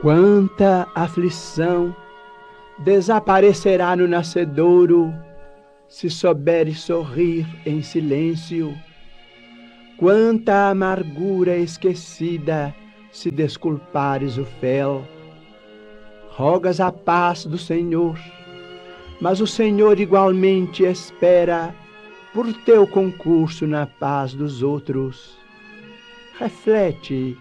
Quanta aflição desaparecerá no nascedouro, se souberes sorrir em silêncio. Quanta amargura esquecida, se desculpares o fel. Rogas a paz do Senhor, mas o Senhor igualmente espera por teu concurso na paz dos outros. Reflete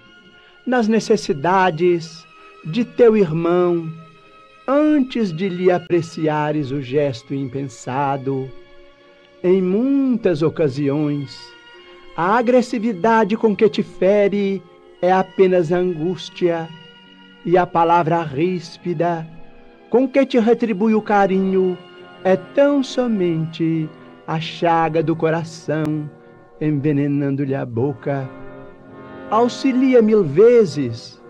nas necessidades de teu irmão, antes de lhe apreciares o gesto impensado. Em muitas ocasiões, a agressividade com que te fere é apenas angústia, e a palavra ríspida com que te retribui o carinho é tão somente a chaga do coração, envenenando-lhe a boca. Auxilia 1000 vezes,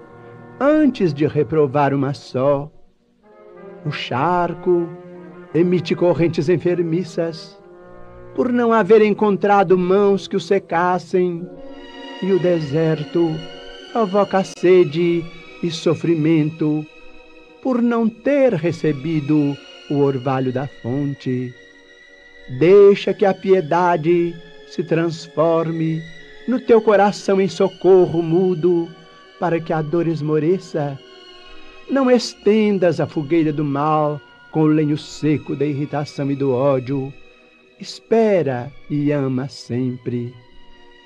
antes de reprovar uma só. O charco emite correntes enfermiças, por não haver encontrado mãos que o secassem, e o deserto provoca sede e sofrimento, por não ter recebido o orvalho da fonte. Deixa que a piedade se transforme no teu coração em socorro mudo, para que a dor esmoreça. Não estendas a fogueira do mal com o lenho seco da irritação e do ódio. Espera e ama sempre.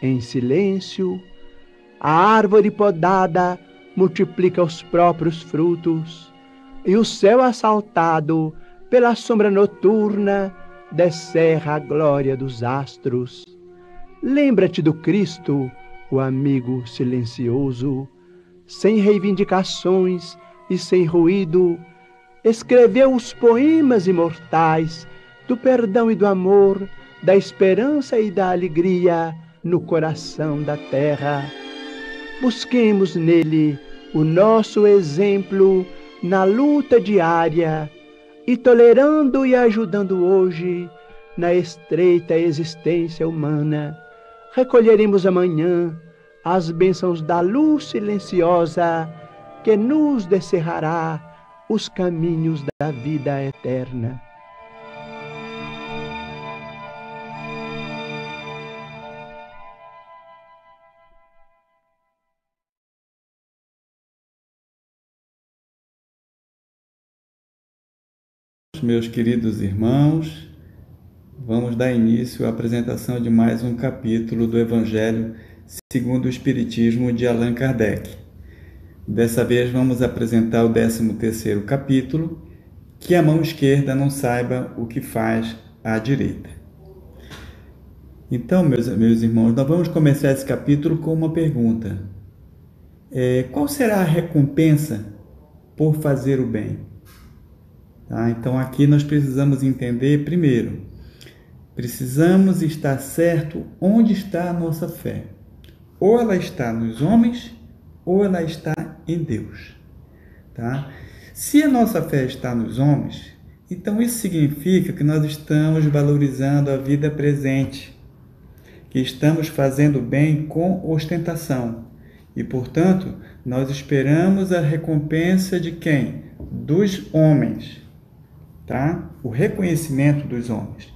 Em silêncio, a árvore podada multiplica os próprios frutos, e o céu assaltado pela sombra noturna descerra a glória dos astros. Lembra-te do Cristo, o amigo silencioso, sem reivindicações e sem ruído, escreveu os poemas imortais do perdão e do amor, da esperança e da alegria no coração da terra. Busquemos nele o nosso exemplo na luta diária, e tolerando e ajudando hoje na estreita existência humana, recolheremos amanhã as bênçãos da luz silenciosa que nos descerrará os caminhos da vida eterna. Meus queridos irmãos, vamos dar início à apresentação de mais um capítulo do Evangelho segundo o Espiritismo de Allan Kardec. Dessa vez vamos apresentar o 13º capítulo, que a mão esquerda não saiba o que faz a direita. Então, meus irmãos, nós vamos começar esse capítulo com uma pergunta. Qual será a recompensa por fazer o bem? Tá? Então aqui nós precisamos entender, primeiro, precisamos estar certo onde está a nossa fé. Ou ela está nos homens, ou ela está em Deus. Tá? Se a nossa fé está nos homens, então isso significa que nós estamos valorizando a vida presente, que estamos fazendo bem com ostentação. E, portanto, nós esperamos a recompensa de quem? Dos homens. Tá? O reconhecimento dos homens.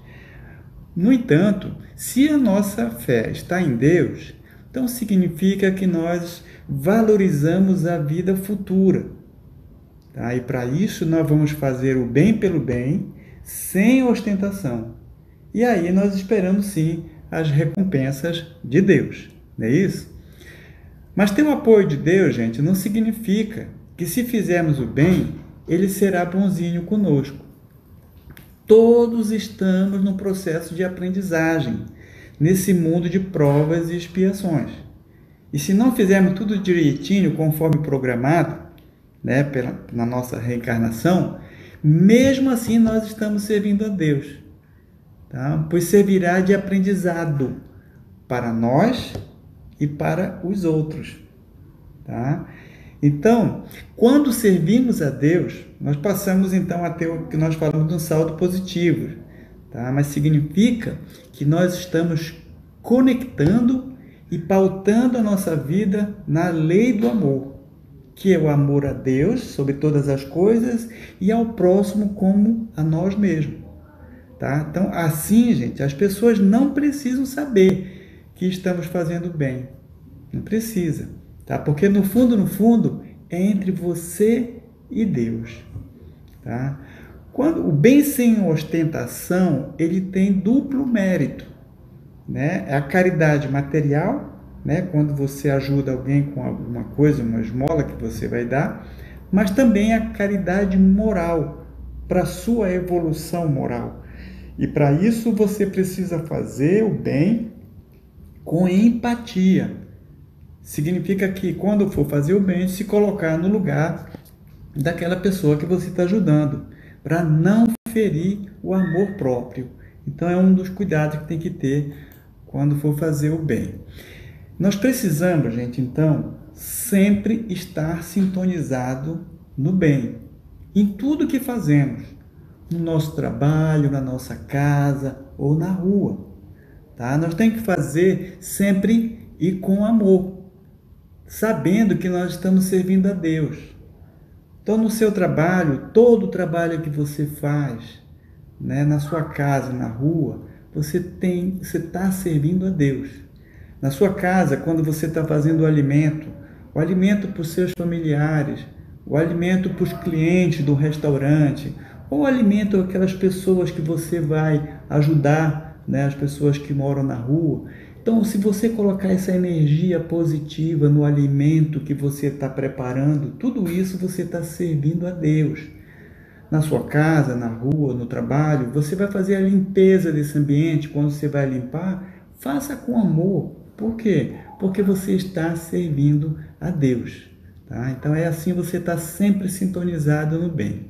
No entanto, se a nossa fé está em Deus, então significa que nós valorizamos a vida futura. Tá? E para isso nós vamos fazer o bem pelo bem, sem ostentação. E aí nós esperamos sim as recompensas de Deus, não é isso? Mas ter o apoio de Deus, gente, não significa que se fizermos o bem, Ele será bonzinho conosco. Todos estamos no processo de aprendizagem, nesse mundo de provas e expiações. E se não fizermos tudo direitinho, conforme programado, né, na nossa reencarnação, mesmo assim nós estamos servindo a Deus, tá? Pois servirá de aprendizado para nós e para os outros, tá? Então, quando servimos a Deus, nós passamos então a ter o que nós falamos de um saldo positivo, tá? Mas significa que nós estamos conectando e pautando a nossa vida na lei do amor, que é o amor a Deus sobre todas as coisas e ao próximo como a nós mesmos, tá? Então, assim, gente, as pessoas não precisam saber que estamos fazendo bem. Não precisa, tá? Porque no fundo, é entre você e Deus, tá? Quando o bem sem ostentação, ele tem duplo mérito, né? É a caridade material, né? Quando você ajuda alguém com alguma coisa, uma esmola que você vai dar, mas também a caridade moral, para a sua evolução moral. E para isso você precisa fazer o bem com empatia. Significa que quando for fazer o bem, se colocar no lugar daquela pessoa que você está ajudando, para não ferir o amor próprio. Então é um dos cuidados que tem que ter quando for fazer o bem. Nós precisamos, gente, então, sempre estar sintonizado no bem, em tudo que fazemos, no nosso trabalho, na nossa casa ou na rua, tá? Nós temos que fazer sempre e com amor, sabendo que nós estamos servindo a Deus. Então, no seu trabalho, todo o trabalho que você faz, né, na sua casa, na rua, você está servindo a Deus. Na sua casa, quando você está fazendo o alimento para os seus familiares, o alimento para os clientes do restaurante, ou o alimento para aquelas pessoas que você vai ajudar, né, as pessoas que moram na rua. Então, se você colocar essa energia positiva no alimento que você está preparando, tudo isso você está servindo a Deus. Na sua casa, na rua, no trabalho, você vai fazer a limpeza desse ambiente. Quando você vai limpar, faça com amor. Por quê? Porque você está servindo a Deus, tá? Então é assim, você está sempre sintonizado no bem.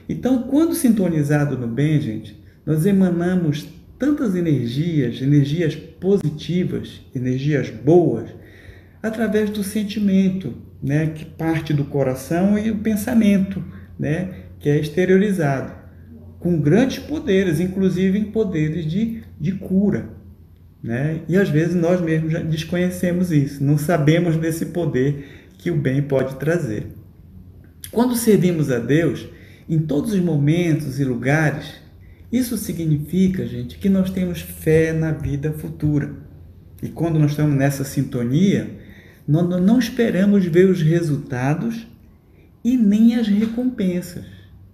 Então, quando sintonizado no bem, gente, nós emanamos tantas energias positivas, energias boas, através do sentimento, né, que parte do coração, e o pensamento, né, que é exteriorizado, com grandes poderes, inclusive em poderes de cura, né? E às vezes nós mesmos já desconhecemos isso, não sabemos desse poder que o bem pode trazer. Quando servimos a Deus, em todos os momentos e lugares, isso significa, gente, que nós temos fé na vida futura. E quando nós estamos nessa sintonia, nós não esperamos ver os resultados e nem as recompensas.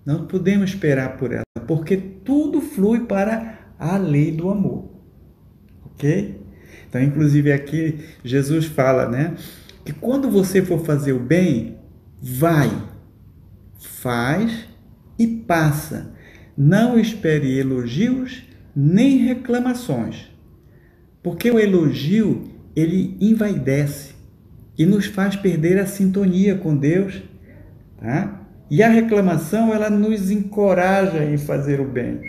Não podemos esperar por ela, porque tudo flui para a lei do amor. Ok? Então, inclusive aqui, Jesus fala, né, que quando você for fazer o bem, vai, faz e passa. Não espere elogios nem reclamações, porque o elogio, ele envaidece e nos faz perder a sintonia com Deus, tá? E a reclamação, ela nos encoraja em fazer o bem,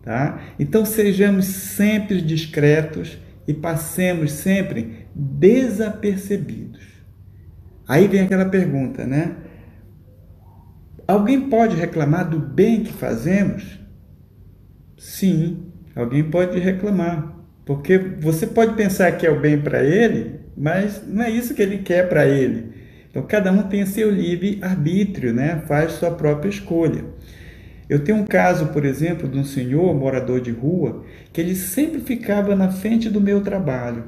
tá? Então, sejamos sempre discretos e passemos sempre desapercebidos. Aí vem aquela pergunta, né? Alguém pode reclamar do bem que fazemos? Sim, alguém pode reclamar, porque você pode pensar que é o bem para ele, mas não é isso que ele quer para ele. Então, cada um tem seu livre-arbítrio, né? Faz sua própria escolha. Eu tenho um caso, por exemplo, de um senhor, morador de rua, que ele sempre ficava na frente do meu trabalho.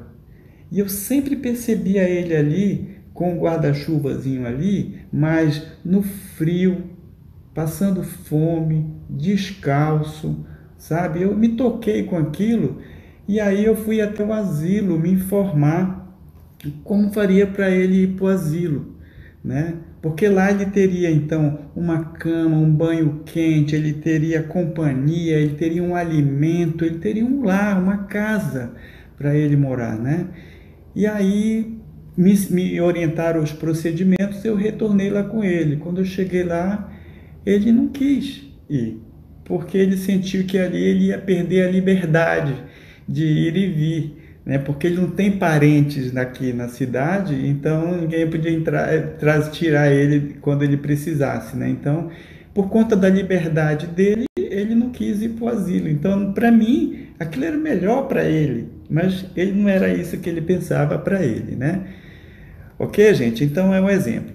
E eu sempre percebia ele ali com um guarda-chuvazinho ali, mas no frio, passando fome, descalço, sabe? Eu me toquei com aquilo e aí eu fui até o asilo me informar como faria para ele ir para o asilo, né? Porque lá ele teria então uma cama, um banho quente, ele teria companhia, ele teria um alimento, ele teria um lar, uma casa para ele morar, né? E aí me orientaram os procedimentos, eu retornei lá com ele. Quando eu cheguei lá, ele não quis ir, porque ele sentiu que ali ele ia perder a liberdade de ir e vir, né? Porque ele não tem parentes aqui na cidade, então ninguém podia tirar ele quando ele precisasse, né? Então, por conta da liberdade dele, ele não quis ir para o asilo. Então, para mim, aquilo era melhor para ele, mas ele não era isso que ele pensava para ele, né? Ok, gente? Então é um exemplo.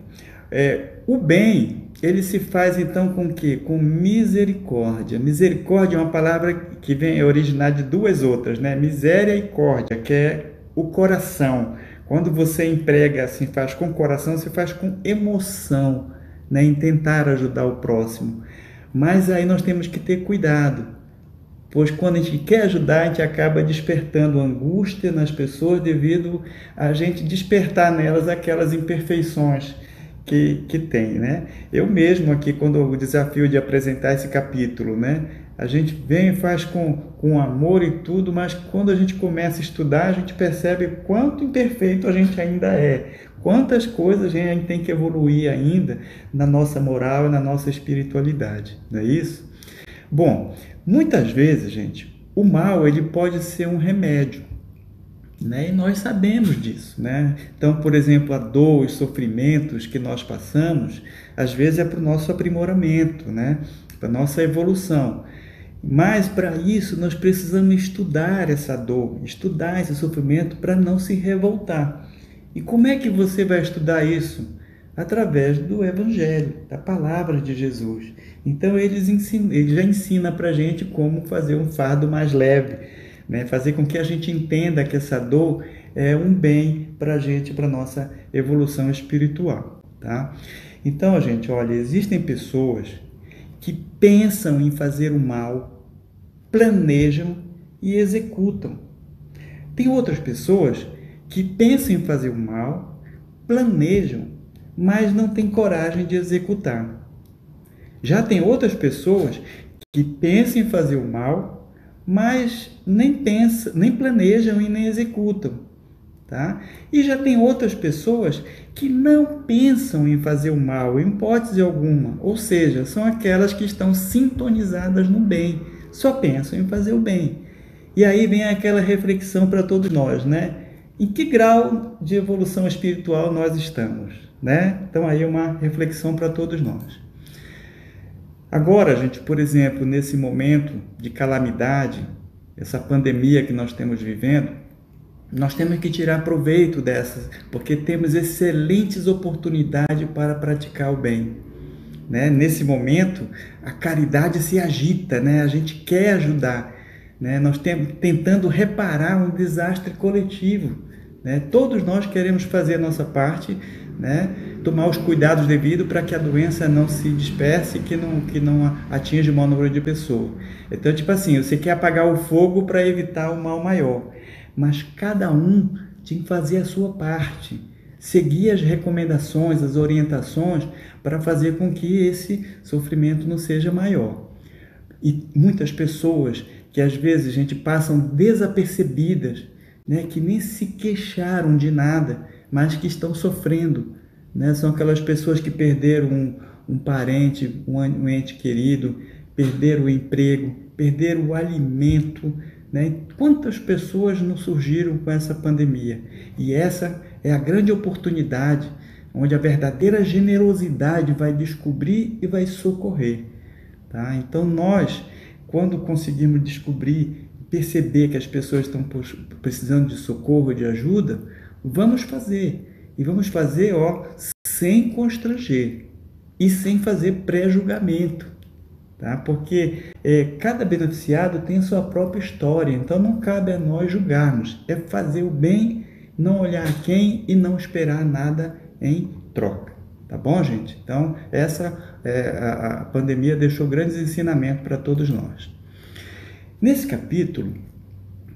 O bem, ele se faz então com o quê? Com misericórdia. Misericórdia é uma palavra que vem originar de duas outras, né? Miséria e córdia, que é o coração. Quando você emprega assim, faz com coração, você faz com emoção, né? Em tentar ajudar o próximo. Mas aí nós temos que ter cuidado, pois quando a gente quer ajudar, a gente acaba despertando angústia nas pessoas devido a gente despertar nelas aquelas imperfeições que tem, né? Eu mesmo aqui, quando o desafio de apresentar esse capítulo, né? A gente vem e faz com amor e tudo, mas quando a gente começa a estudar, a gente percebe quanto imperfeito a gente ainda é, quantas coisas a gente tem que evoluir ainda na nossa moral e na nossa espiritualidade, não é isso? Bom, muitas vezes, gente, o mal ele pode ser um remédio, né? E nós sabemos disso, né? Então, por exemplo, a dor, os sofrimentos que nós passamos, às vezes é para o nosso aprimoramento, né? Para a nossa evolução. Mas para isso nós precisamos estudar essa dor, estudar esse sofrimento para não se revoltar. E como é que você vai estudar isso? Através do Evangelho, da palavra de Jesus. Então ele já ensina para a gente como fazer um fardo mais leve, né? Fazer com que a gente entenda que essa dor é um bem para a gente, para a nossa evolução espiritual, tá? Então, gente, olha, existem pessoas que pensam em fazer o mal, planejam e executam. Tem outras pessoas que pensam em fazer o mal, planejam, mas não têm coragem de executar. Já tem outras pessoas que pensam em fazer o mal, mas nem planejam e nem executam, tá? E já tem outras pessoas que não pensam em fazer o mal, em hipótese alguma, ou seja, são aquelas que estão sintonizadas no bem, só pensam em fazer o bem. E aí vem aquela reflexão para todos nós, né? Em que grau de evolução espiritual nós estamos, né? Então aí uma reflexão para todos nós. Agora, gente, por exemplo, nesse momento de calamidade, essa pandemia que nós estamos vivendo, nós temos que tirar proveito dessas, porque temos excelentes oportunidades para praticar o bem, né? Nesse momento, a caridade se agita, né? A gente quer ajudar, né? Nós estamos tentando reparar um desastre coletivo, né? Todos nós queremos fazer a nossa parte, né? Tomar os cuidados devidos para que a doença não se disperse, que não atinja o maior número de pessoas. Então, tipo assim, você quer apagar o fogo para evitar o mal maior, mas cada um tem que fazer a sua parte, seguir as recomendações, as orientações para fazer com que esse sofrimento não seja maior. E muitas pessoas que às vezes a gente passam desapercebidas, né, que nem se queixaram de nada, mas que estão sofrendo, né? São aquelas pessoas que perderam um parente, um ente querido, perderam o emprego, perderam o alimento, né? Quantas pessoas não surgiram com essa pandemia? E essa é a grande oportunidade onde a verdadeira generosidade vai descobrir e vai socorrer, tá? Então nós, quando conseguirmos descobrir, perceber que as pessoas estão precisando de socorro, de ajuda, vamos fazer. E vamos fazer, sem constranger e sem fazer pré-julgamento, tá? Porque cada beneficiado tem a sua própria história, então não cabe a nós julgarmos, é fazer o bem não olhar a quem e não esperar nada em troca. Tá bom, gente? Então, a pandemia deixou grandes ensinamentos para todos nós. Nesse capítulo,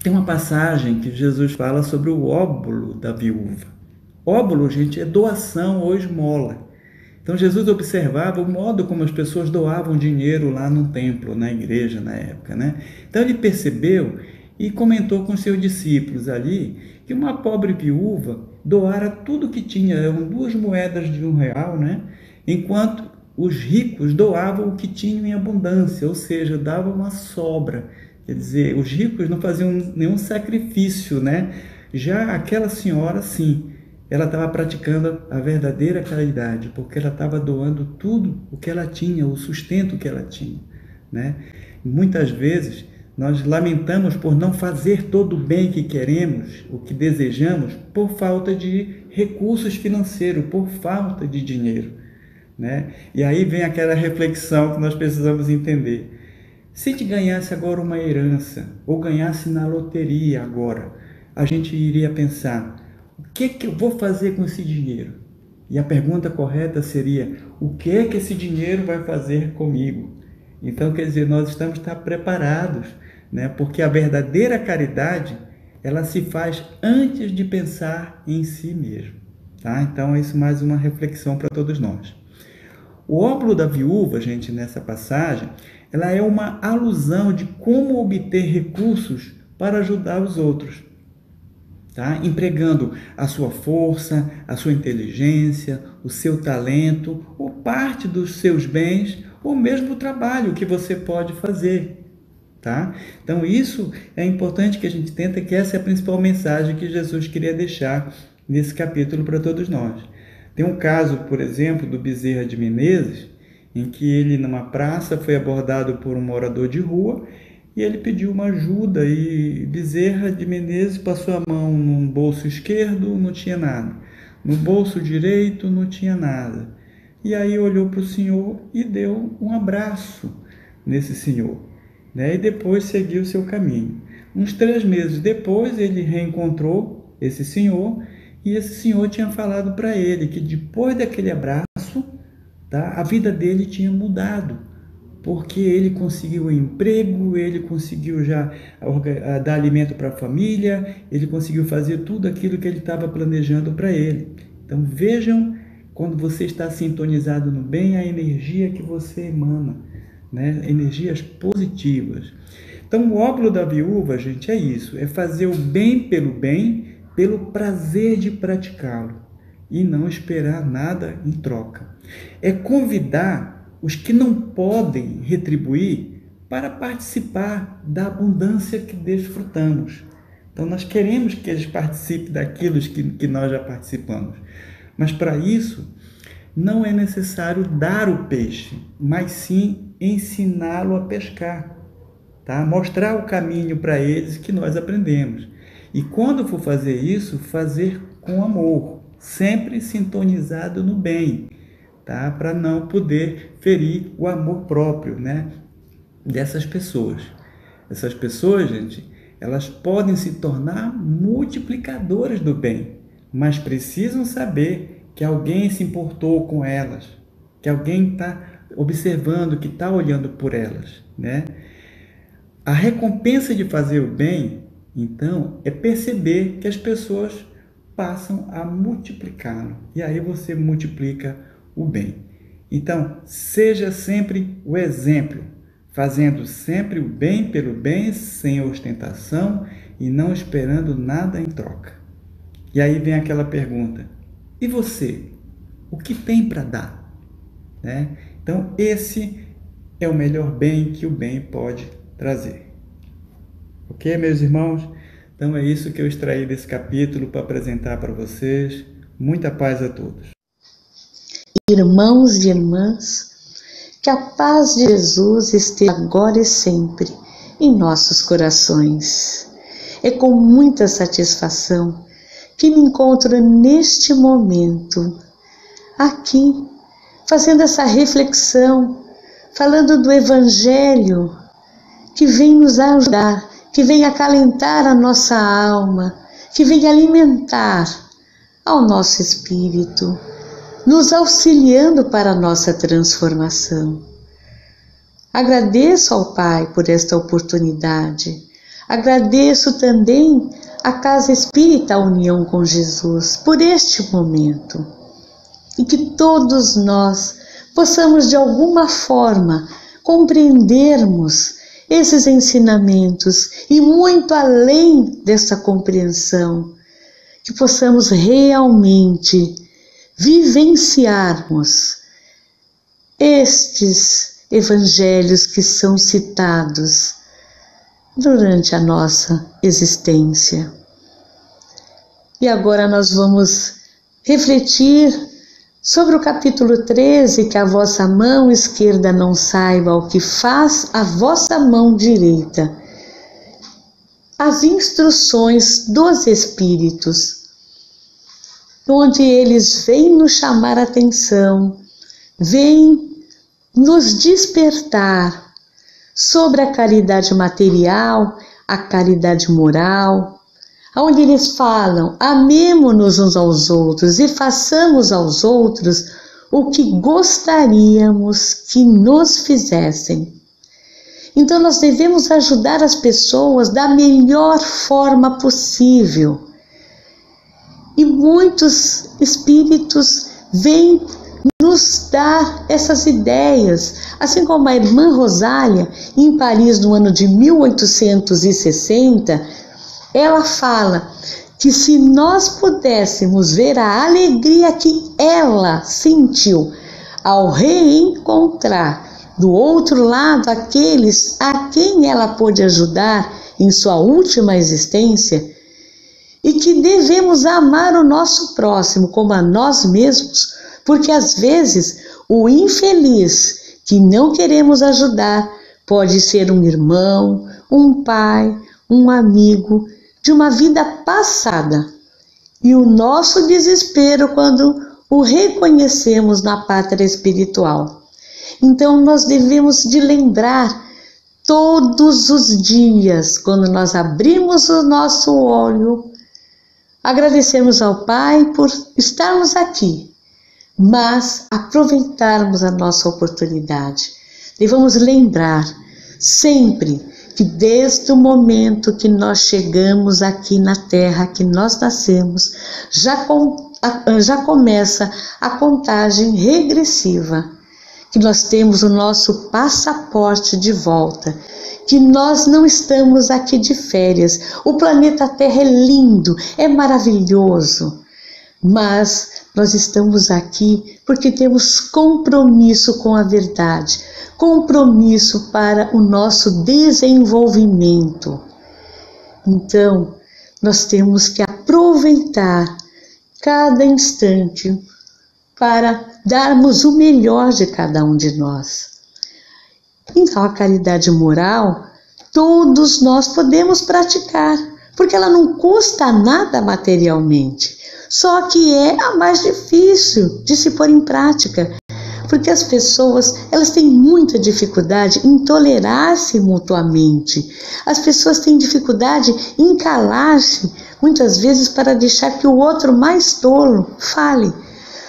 tem uma passagem que Jesus fala sobre o óbolo da viúva. Óbolo, gente, é doação ou esmola. Então, Jesus observava o modo como as pessoas doavam dinheiro lá no templo, na igreja, na época, né? Então, ele percebeu e comentou com seus discípulos ali que uma pobre viúva doara tudo que tinha, eram 2 moedas de R$1, né? Enquanto os ricos doavam o que tinham em abundância, ou seja, davam uma sobra. Quer dizer, os ricos não faziam nenhum sacrifício, né? Já aquela senhora, sim, ela estava praticando a verdadeira caridade, porque ela estava doando tudo o que ela tinha, o sustento que ela tinha, né? Muitas vezes nós lamentamos por não fazer todo o bem que queremos, o que desejamos, por falta de recursos financeiros, por falta de dinheiro, né? E aí vem aquela reflexão que nós precisamos entender. Se te ganhasse agora uma herança, ou ganhasse na loteria agora, a gente iria pensar, o que eu vou fazer com esse dinheiro? E a pergunta correta seria, o que é que esse dinheiro vai fazer comigo? Então, quer dizer, nós estamos que estar preparados, né? Porque a verdadeira caridade, ela se faz antes de pensar em si mesmo. Tá? Então, isso é mais uma reflexão para todos nós. O óbolo da viúva, gente, nessa passagem, ela é uma alusão de como obter recursos para ajudar os outros. Tá? Empregando a sua força, a sua inteligência, o seu talento, ou parte dos seus bens, ou mesmo o trabalho que você pode fazer. Tá? Então isso é importante que a gente tenta, que essa é a principal mensagem que Jesus queria deixar nesse capítulo para todos nós. Tem um caso, por exemplo, do Bezerra de Menezes, em que ele, numa praça, foi abordado por um morador de rua e ele pediu uma ajuda, e Bezerra de Menezes passou a mão no bolso esquerdo, não tinha nada, no bolso direito não tinha nada, e aí olhou para o senhor e deu um abraço nesse senhor, né? E depois seguiu seu caminho. Uns 3 meses depois ele reencontrou esse senhor, e esse senhor tinha falado para ele que depois daquele abraço, tá, a vida dele tinha mudado, porque ele conseguiu um emprego, ele conseguiu já dar alimento para a família, ele conseguiu fazer tudo aquilo que ele estava planejando para ele. Então vejam, quando você está sintonizado no bem, a energia que você emana, né? Energias positivas. Então o óbolo da viúva, gente, é isso, é fazer o bem, pelo prazer de praticá-lo, e não esperar nada em troca. É convidar os que não podem retribuir para participar da abundância que desfrutamos. Então nós queremos que eles participem daquilo que nós já participamos. Mas para isso não é necessário dar o peixe, mas sim ensiná-lo a pescar, tá? Mostrar o caminho para eles que nós aprendemos. E quando for fazer isso, fazer com amor, sempre sintonizado no bem, tá? Para não poder ferir o amor próprio, né, dessas pessoas. Essas pessoas, gente, elas podem se tornar multiplicadoras do bem, mas precisam saber que alguém se importou com elas, que alguém está observando, que está olhando por elas, né? A recompensa de fazer o bem, então, é perceber que as pessoas passam a multiplicá-lo. E aí você multiplica o bem. Então, seja sempre o exemplo, fazendo sempre o bem pelo bem, sem ostentação e não esperando nada em troca. E aí vem aquela pergunta, e você? O que tem para dar? Né? Então, esse é o melhor bem que o bem pode trazer. Ok, meus irmãos? Então é isso que eu extraí desse capítulo para apresentar para vocês. Muita paz a todos. Irmãos e irmãs, que a paz de Jesus esteja agora e sempre em nossos corações. É com muita satisfação que me encontro neste momento, aqui, fazendo essa reflexão, falando do Evangelho, que vem nos ajudar, que vem acalentar a nossa alma, que vem alimentar ao nosso espírito, nos auxiliando para a nossa transformação. Agradeço ao Pai por esta oportunidade. Agradeço também à Casa Espírita União com Jesus por este momento. E que todos nós possamos de alguma forma compreendermos esses ensinamentos e muito além dessa compreensão, que possamos realmente vivenciarmos estes evangelhos que são citados durante a nossa existência. E agora nós vamos refletir sobre o capítulo 13, que a vossa mão esquerda não saiba o que faz a vossa mão direita. As instruções dos Espíritos, onde eles vêm nos chamar a atenção, vêm nos despertar sobre a caridade material, a caridade moral, onde eles falam: amemo-nos uns aos outros e façamos aos outros o que gostaríamos que nos fizessem. Então nós devemos ajudar as pessoas da melhor forma possível. E muitos espíritos vêm nos dar essas ideias, assim como a irmã Rosália, em Paris no ano de 1860, ela fala que se nós pudéssemos ver a alegria que ela sentiu ao reencontrar do outro lado aqueles a quem ela pôde ajudar em sua última existência, e que devemos amar o nosso próximo como a nós mesmos, porque às vezes o infeliz que não queremos ajudar pode ser um irmão, um pai, um amigo de uma vida passada, e o nosso desespero quando o reconhecemos na pátria espiritual. Então nós devemos de lembrar todos os dias, quando nós abrimos o nosso olho, agradecermos ao Pai por estarmos aqui, mas aproveitarmos a nossa oportunidade. Devemos lembrar sempre que desde o momento que nós chegamos aqui na Terra, que nós nascemos, já começa a contagem regressiva, que nós temos o nosso passaporte de volta, que nós não estamos aqui de férias. O planeta Terra é lindo, é maravilhoso, mas nós estamos aqui porque temos compromisso com a verdade, compromisso para o nosso desenvolvimento. Então, nós temos que aproveitar cada instante para darmos o melhor de cada um de nós. Então, a caridade moral, todos nós podemos praticar, porque ela não custa nada materialmente, só que é a mais difícil de se pôr em prática, porque as pessoas, elas têm muita dificuldade em tolerar-se mutuamente. As pessoas têm dificuldade em calar-se, muitas vezes para deixar que o outro mais tolo fale.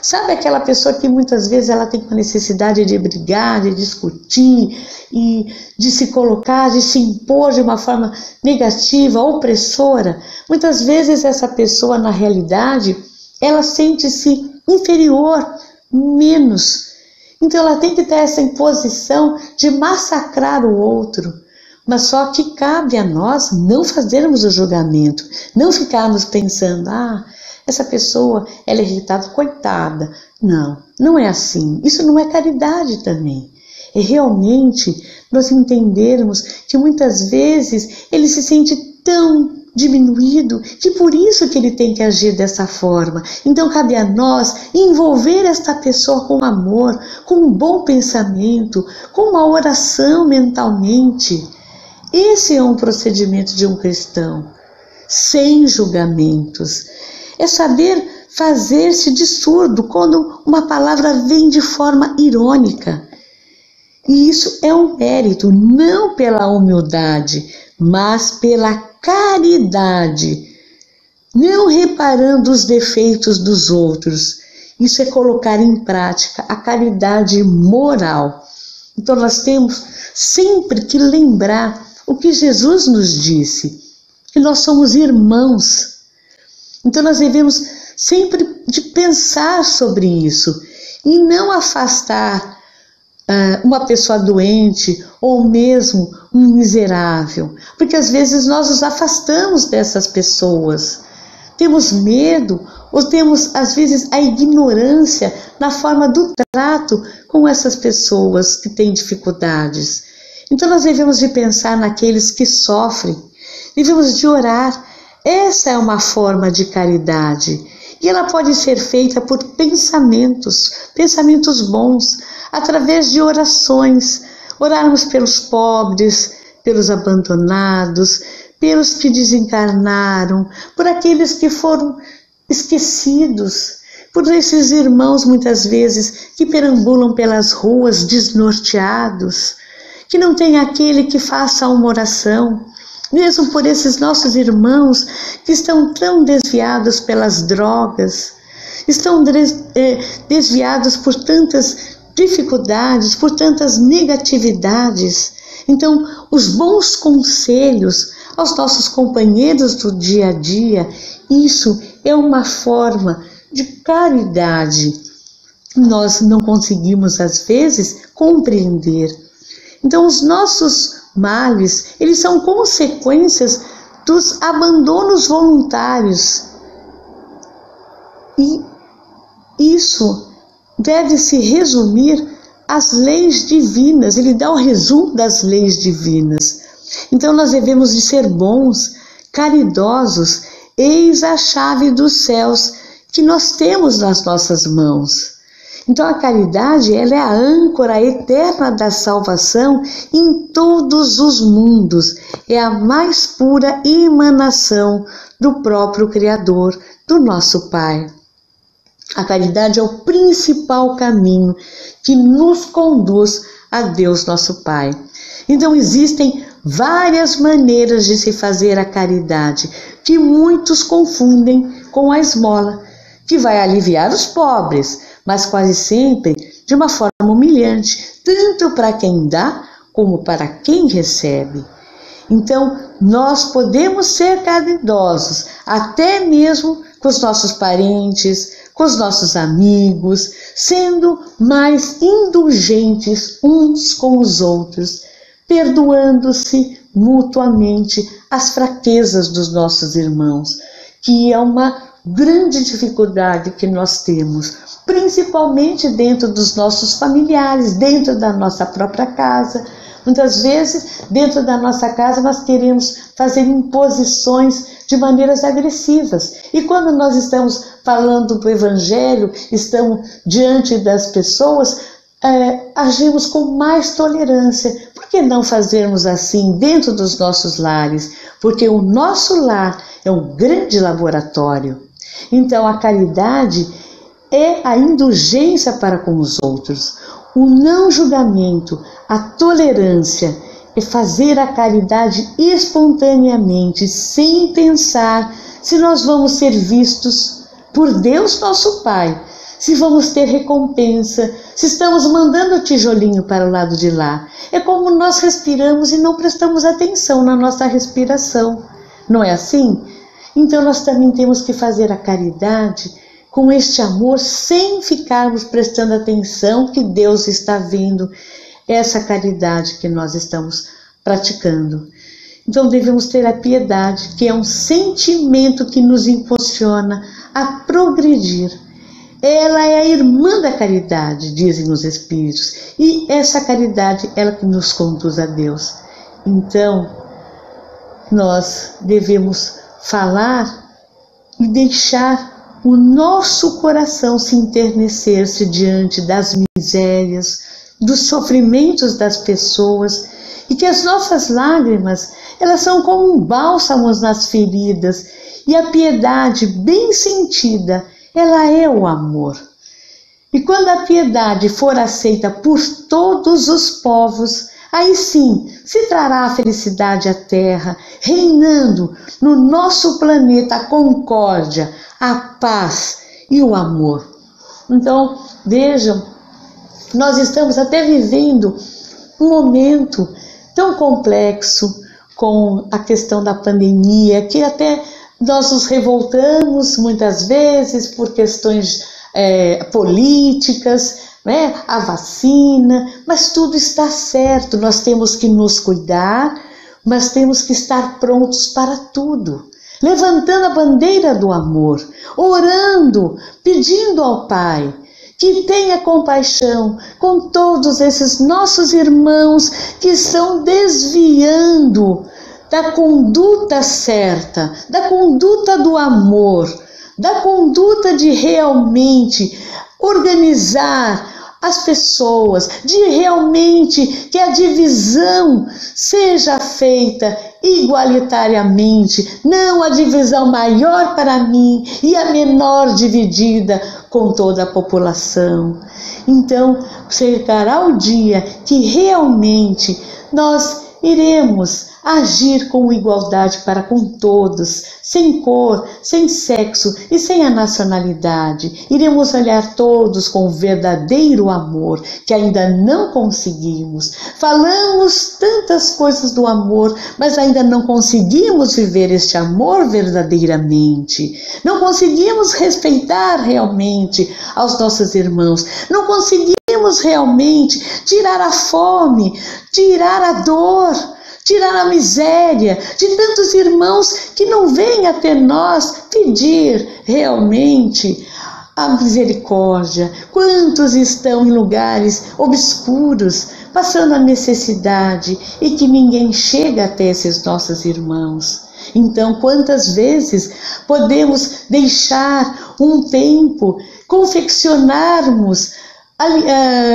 Sabe aquela pessoa que muitas vezes ela tem uma necessidade de brigar, de discutir e de se colocar, de se impor de uma forma negativa, opressora? Muitas vezes essa pessoa, na realidade, ela sente-se inferior, menos. Então ela tem que ter essa imposição de massacrar o outro. Mas só que cabe a nós não fazermos o julgamento, não ficarmos pensando: essa pessoa, ela é irritada, coitada. Não, não é assim. Isso não é caridade também. É realmente nós entendermos que muitas vezes ele se sente tão diminuído que por isso que ele tem que agir dessa forma. Então cabe a nós envolver esta pessoa com amor, com um bom pensamento, com uma oração mentalmente. Esse é um procedimento de um cristão, sem julgamentos. É saber fazer-se de surdo quando uma palavra vem de forma irônica. E isso é um mérito, não pela humildade, mas pela caridade. não reparando os defeitos dos outros. Isso é colocar em prática a caridade moral. Então nós temos sempre que lembrar o que Jesus nos disse, que nós somos irmãos. Então nós devemos sempre de pensar sobre isso e não afastar uma pessoa doente ou mesmo um miserável, porque às vezes nós nos afastamos dessas pessoas. Temos medo ou temos às vezes a ignorância na forma do trato com essas pessoas que têm dificuldades. Então nós devemos de pensar naqueles que sofrem, devemos de orar. Essa é uma forma de caridade e ela pode ser feita por pensamentos bons, através de orações. Orarmos pelos pobres, pelos abandonados, pelos que desencarnaram, por aqueles que foram esquecidos, por esses irmãos muitas vezes que perambulam pelas ruas desnorteados, que não tem aquele que faça uma oração, mesmo por esses nossos irmãos que estão tão desviados pelas drogas, estão desviados por tantas dificuldades, por tantas negatividades. Então, os bons conselhos aos nossos companheiros do dia a dia, isso é uma forma de caridade que nós não conseguimos às vezes compreender. Então os nossos males, eles são consequências dos abandonos voluntários. E isso deve se resumir às leis divinas. Ele dá o resumo das leis divinas. Então nós devemos de ser bons, caridosos. Eis a chave dos céus que nós temos nas nossas mãos. Então a caridade, ela é a âncora eterna da salvação em todos os mundos. É a mais pura emanação do próprio Criador, do nosso Pai. A caridade é o principal caminho que nos conduz a Deus, nosso Pai. Então existem várias maneiras de se fazer a caridade, que muitos confundem com a esmola, que vai aliviar os pobres, mas quase sempre de uma forma humilhante, tanto para quem dá como para quem recebe. Então, nós podemos ser caridosos, até mesmo com os nossos parentes, com os nossos amigos, sendo mais indulgentes uns com os outros, perdoando-se mutuamente as fraquezas dos nossos irmãos, que é uma grande dificuldade que nós temos, principalmente dentro dos nossos familiares, dentro da nossa própria casa. Muitas vezes, dentro da nossa casa, nós queremos fazer imposições de maneiras agressivas. E quando nós estamos falando do Evangelho, estamos diante das pessoas, agimos com mais tolerância. Por que não fazermos assim dentro dos nossos lares? Porque o nosso lar é um grande laboratório. Então a caridade é a indulgência para com os outros, o não julgamento, a tolerância, é fazer a caridade espontaneamente, sem pensar se nós vamos ser vistos por Deus nosso Pai, se vamos ter recompensa, se estamos mandando tijolinho para o lado de lá. É como nós respiramos e não prestamos atenção na nossa respiração, não é assim? Então nós também temos que fazer a caridade com este amor, sem ficarmos prestando atenção que Deus está vendo essa caridade que nós estamos praticando. Então devemos ter a piedade, que é um sentimento que nos impulsiona a progredir. Ela é a irmã da caridade, dizem os Espíritos, e essa caridade é ela que nos conduz a Deus. Então nós devemos falar e deixar o nosso coração se enternecer-se diante das misérias, dos sofrimentos das pessoas, e que as nossas lágrimas, elas são como um bálsamo nas feridas, e a piedade bem sentida, ela é o amor. E quando a piedade for aceita por todos os povos, Aí sim, se trará a felicidade à Terra, reinando no nosso planeta a concórdia, a paz e o amor. Então, vejam, nós estamos até vivendo um momento tão complexo com a questão da pandemia, que até nós nos revoltamos muitas vezes por questões políticas, né? A vacina, mas tudo está certo, nós temos que nos cuidar, mas temos que estar prontos para tudo, levantando a bandeira do amor, orando, pedindo ao Pai que tenha compaixão com todos esses nossos irmãos que estão desviando da conduta certa, da conduta do amor, da conduta de realmente organizar as pessoas, de realmente que a divisão seja feita igualitariamente, não a divisão maior para mim e a menor dividida com toda a população. Então, chegará o dia que realmente nós iremos agir com igualdade para com todos, sem cor, sem sexo e sem a nacionalidade. Iremos olhar todos com o verdadeiro amor, que ainda não conseguimos. Falamos tantas coisas do amor, mas ainda não conseguimos viver este amor verdadeiramente. Não conseguimos respeitar realmente aos nossos irmãos. Não conseguimos realmente tirar a fome, tirar a dor, tirar a miséria de tantos irmãos que não vêm até nós pedir realmente a misericórdia. Quantos estão em lugares obscuros, passando a necessidade e que ninguém chega até esses nossos irmãos. Então, quantas vezes podemos deixar um tempo, confeccionarmos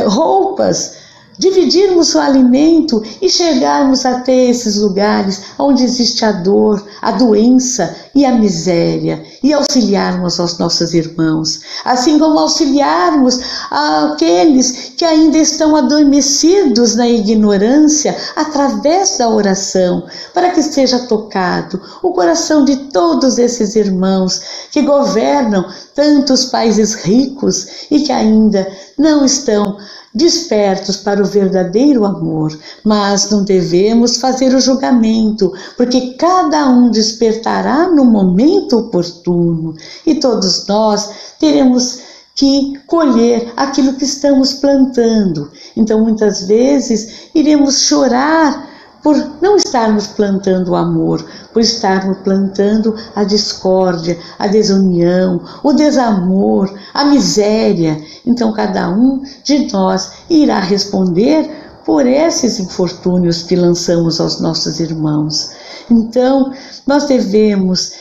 roupas, dividirmos o alimento e chegarmos até esses lugares onde existe a dor, a doença e a miséria, e auxiliarmos aos nossos irmãos, assim como auxiliarmos aqueles que ainda estão adormecidos na ignorância através da oração, para que seja tocado o coração de todos esses irmãos que governam tantos países ricos e que ainda não estão despertos para o verdadeiro amor, mas não devemos fazer o julgamento, porque cada um despertará no momento oportuno e todos nós teremos que colher aquilo que estamos plantando. Então, muitas vezes, iremos chorar por não estarmos plantando o amor, por estarmos plantando a discórdia, a desunião, o desamor, a miséria. Então, cada um de nós irá responder por esses infortúnios que lançamos aos nossos irmãos. Então, nós devemos,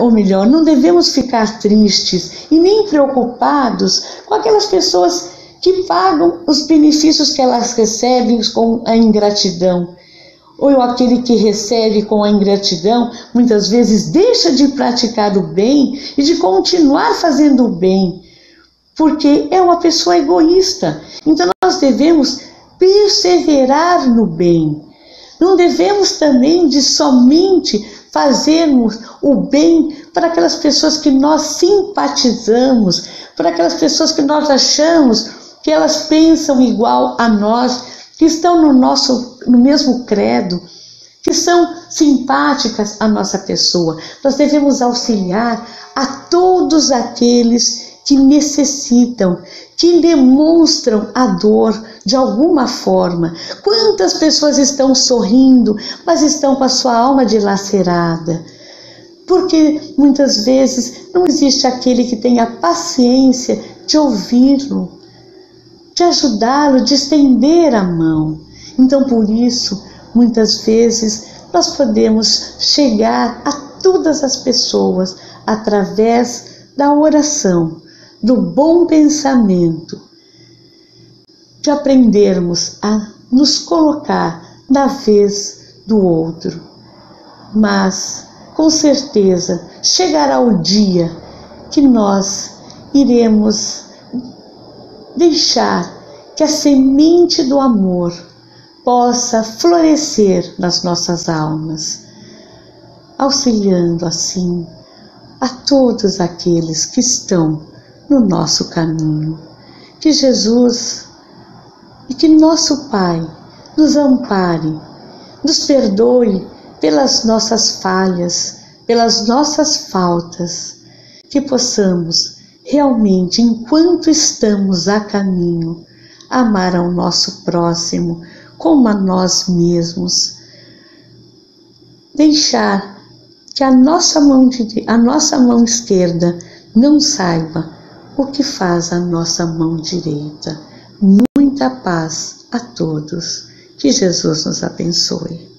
ou melhor, não devemos ficar tristes e nem preocupados com aquelas pessoas que pagam os benefícios que elas recebem com a ingratidão. Ou aquele que recebe com a ingratidão, muitas vezes deixa de praticar o bem e de continuar fazendo o bem, porque é uma pessoa egoísta. Então nós devemos perseverar no bem. Não devemos também de somente fazermos o bem para aquelas pessoas que nós simpatizamos, para aquelas pessoas que nós achamos que elas pensam igual a nós, que estão no mesmo credo, que são simpáticas à nossa pessoa. Nós devemos auxiliar a todos aqueles que necessitam, que demonstram a dor de alguma forma. Quantas pessoas estão sorrindo, mas estão com a sua alma dilacerada? Porque muitas vezes não existe aquele que tenha paciência de ouvi-lo, de ajudá-lo, de estender a mão. Então, por isso, muitas vezes, nós podemos chegar a todas as pessoas através da oração, do bom pensamento, de aprendermos a nos colocar na vez do outro. Mas, com certeza, chegará o dia que nós iremos deixar que a semente do amor possa florescer nas nossas almas, auxiliando assim a todos aqueles que estão no nosso caminho. Que Jesus e que nosso Pai nos ampare, nos perdoe pelas nossas falhas, pelas nossas faltas, que possamos realmente, enquanto estamos a caminho, amar ao nosso próximo como a nós mesmos. Deixar que a nossa mão esquerda não saiba o que faz a nossa mão direita. Muita paz a todos. Que Jesus nos abençoe.